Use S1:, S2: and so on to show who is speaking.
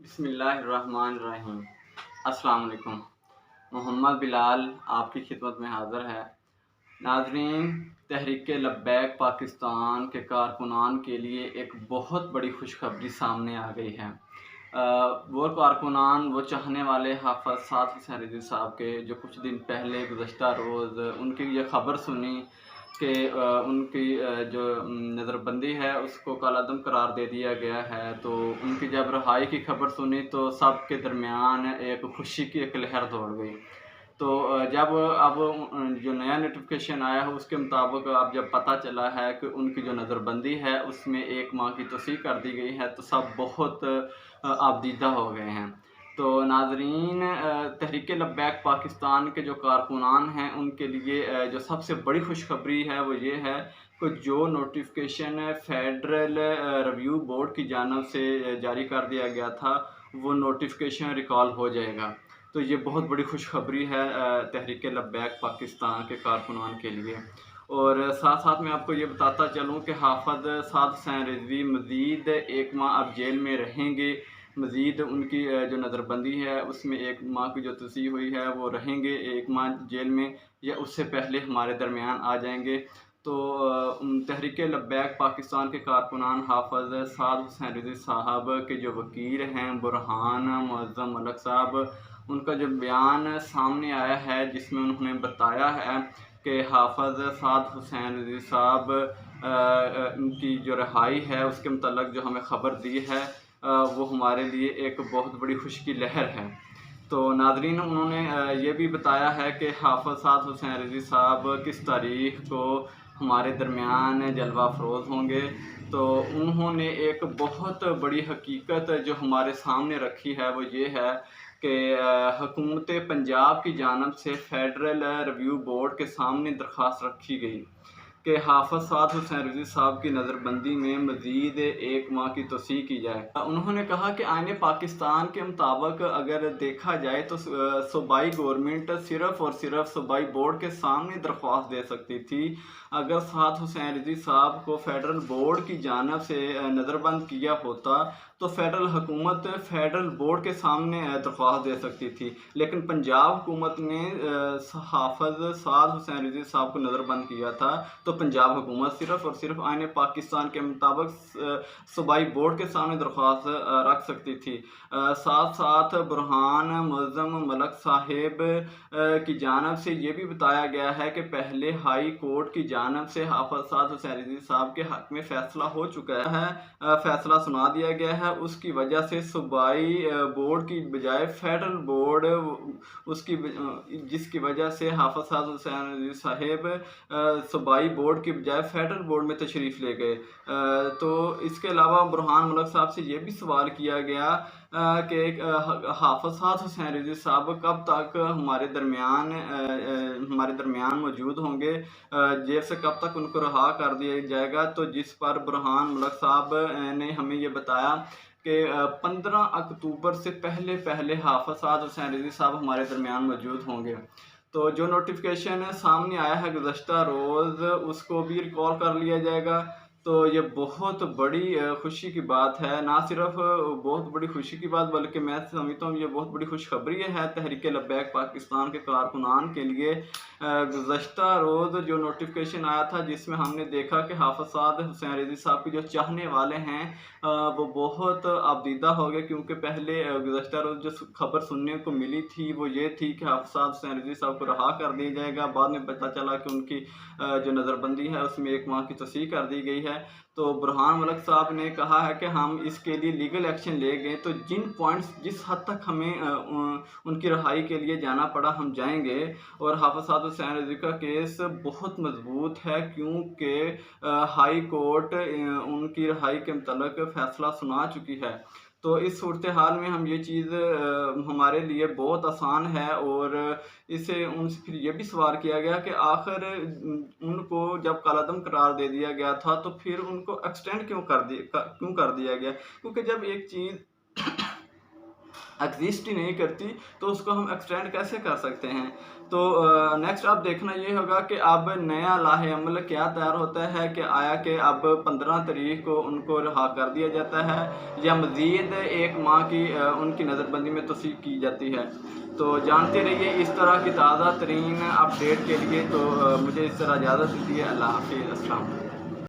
S1: बिस्मिल्लाहिर्रहमानिर्रहीम। अस्सलाम वालेकुम। मोहम्मद बिलाल आपकी खिदमत में हाज़िर है। नाज़रीन, तहरीक लब्बैक पाकिस्तान के कारकुनान के लिए एक बहुत बड़ी खुशखबरी सामने आ गई है। वो कारकुनान, वो चाहने वाले हाफ़िज़ साद हुसैन रिज़वी साहब के जो कुछ दिन पहले गुज़श्ता रोज़ उनकी ये ख़बर सुनी कि उनकी जो नज़रबंदी है उसको कालादम करार दे दिया गया है, तो उनकी जब रहाई की खबर सुनी तो सब के दरमियान एक खुशी की एक लहर दौड़ गई। तो जब अब जो नया नोटिफ़िकेशन आया है उसके मुताबिक अब जब पता चला है कि उनकी जो नज़रबंदी है उसमें 1 माह की तौसीक़ कर दी गई है, तो सब बहुत आबदीदा हो गए हैं। तो नाज़रीन, तहरीक लब्बैक पाकिस्तान के जो कारकुनान हैं उनके लिए जो सबसे बड़ी खुशखबरी है वो ये है कि जो नोटिफ़िकेशन फ़ेडरल रिव्यू बोर्ड की जानिब से जारी कर दिया गया था, वो नोटिफ़िकेशन रिकॉल हो जाएगा। तो ये बहुत बड़ी खुशखबरी है तहरीक लब्बैक पाकिस्तान के कारकुनान के लिए। और साथ-साथ मैं आपको ये बताता चलूँ कि हाफ़िज़ साद हुसैन रिज़वी मज़ीद 1 माह अब जेल में रहेंगे। मज़ीद उनकी जो नज़रबंदी है उसमें 1 माह की जो तोसीक़ हुई है वो रहेंगे 1 माह जेल में, या उससे पहले हमारे दरमियान आ जाएँगे। तो तहरीक लब्बैक पाकिस्तान के कारकुनान हाफ़िज़ साद हुसैन रिज़वी साहब के जो वकील हैं बुरहान मुअज़्ज़म मलिक साहब, उनका जो बयान सामने आया है जिसमें उन्होंने बताया है कि हाफ़िज़ साद हुसैन रिज़वी साहब उनकी जो रिहाई है उसके मुतल्लिक़ जो हमें ख़बर दी है वो हमारे लिए एक बहुत बड़ी खुशी की लहर है। तो नाज़रीन, उन्होंने ये भी बताया है कि हाफ़िज़ साद हुसैन रिज़वी साहब किस तारीख़ को हमारे दरमियान जलवा अफ़रोज़ होंगे। तो उन्होंने एक बहुत बड़ी हकीकत जो हमारे सामने रखी है वो ये है कि हुकूमत पंजाब की जानिब से फ़ेडरल रिव्यू बोर्ड के सामने दरख्वास्त रखी गई कि हाफ़िज़ साद हुसैन रिज़वी साहब की नज़रबंदी में मज़ीद 1 माह की तौसीक़ की जाए। उन्होंने कहा कि आईन पाकिस्तान के मुताबिक अगर देखा जाए तो सूबाई गवर्नमेंट सिर्फ़ और सिर्फ़ सूबाई बोर्ड के सामने दरख्वास्त दे सकती थी। अगर साद हुसैन रिज़वी साहब को फ़ेडरल बोर्ड की जानिब से नज़रबंद किया होता तो फ़ेडरल हुकूमत फ़ेडरल बोर्ड के सामने दरख्वास्त दे सकती थी। लेकिन पंजाब हुकूमत ने हाफ़िज़ साद हुसैन रिज़वी साहब को नज़रबंद किया था, तो पंजाब हुकूमत सिर्फ़ और सिर्फ़ आईन पाकिस्तान के मुताबिक सूबाई बोर्ड के सामने दरख्वास्त रख सकती थी। साथ साथ बुरहान मुअज़्ज़म मलिक साहिब की जानिब से ये भी बताया गया है कि पहले हाई कोर्ट की जानिब से हाफ़िज़ साद हुसैन रिज़वी साहब के हक़ में फ़ैसला हो चुका है, फ़ैसला सुना दिया गया है। उसकी वजह से सूबाई बोर्ड की बजाय फ़ेडरल बोर्ड उसकी जिसकी वजह से हाफ़िज़ साद हुसैन रिज़वी साहिब सूबाई बोर्ड की बजाय फ़ेडरल बोर्ड में तशरीफ़ ले गए। तो इसके अलावा बुरहान मलिक साहब से ये भी सवाल किया गया कि हाफ़िज़ साद हुसैन रिज़वी साहब कब तक हमारे दरमियान मौजूद होंगे, जेल से कब तक उनको रिहा कर दिया जाएगा। तो जिस पर बुरहान मलिक साहब ने हमें ये बताया कि 15 अक्टूबर से पहले हाफ़िज़ साद हुसैन रिज़वी साहब हमारे दरमियान मौजूद होंगे। तो जो नोटिफ़िकेशन सामने आया है गुज़श्ता रोज़ उसको भी रिकॉल कर लिया जाएगा। तो ये बहुत बड़ी खुशी की बात है। ना सिर्फ़ बहुत बड़ी खुशी की बात, बल्कि मैं समझता हूँ ये बहुत बड़ी खुशखबरी है तहरीक लब्बैक पाकिस्तान के कारकुनान के लिए। गुज़श्ता रोज़ जो नोटिफ़िकेशन आया था जिसमें हमने देखा कि हाफ़िज़ साद हुसैन रिज़वी साहब के जो चाहने वाले हैं वो बहुत आबदीदा हो गए, क्योंकि पहले गुज़श्ता रोज़ जो खबर सुनने को मिली थी वो ये थी कि हाफ़िज़ साद हुसैन रिज़वी साहब को रिहा कर दिया जाएगा। बाद में पता चला कि उनकी जो नज़रबंदी है उसमें 1 माह की तौसीक़ कर दी गई है। तो बुरहान मलिक साहब ने कहा है कि हम इसके लिए लीगल एक्शन ले गए, तो जिन पॉइंट्स जिस हद तक हमें उनकी रिहाई के लिए जाना पड़ा हम जाएंगे। और हाफ़िज़ साद हुसैन रिज़वी का केस बहुत मजबूत है, क्योंकि हाई कोर्ट उनकी रिहाई के मुतल्लिक़ फ़ैसला सुना चुकी है। तो इस सूरत हाल में हम ये चीज़ हमारे लिए बहुत आसान है। और इससे उनसे फिर ये भी सवाल किया गया कि आखिर उनको जब कालादम करार दे दिया गया था तो फिर उनको एक्सटेंड क्यों कर दिया गया? क्योंकि जब एक चीज़ ایگزسٹ ہی نہیں کرتی تو اس کو ہم ایکسٹینڈ کیسے کر سکتے ہیں؟ تو نیکسٹ اب دیکھنا یہ ہوگا کہ اب نیا لاہ عمل کیا تیار ہوتا ہے کہ آیا کہ اب 15 تاریخ کو ان کو رہا کر دیا جاتا ہے یا مزید 1 ماہ کی ان کی نظر بندی میں توسیع کی جاتی ہے۔ تو جانتے رہیے اس طرح کی تازہ ترین اپڈیٹ کے لیے، تو مجھے اس طرح اجازت دیجیے۔ اللہ حافظ، السلام علیکم۔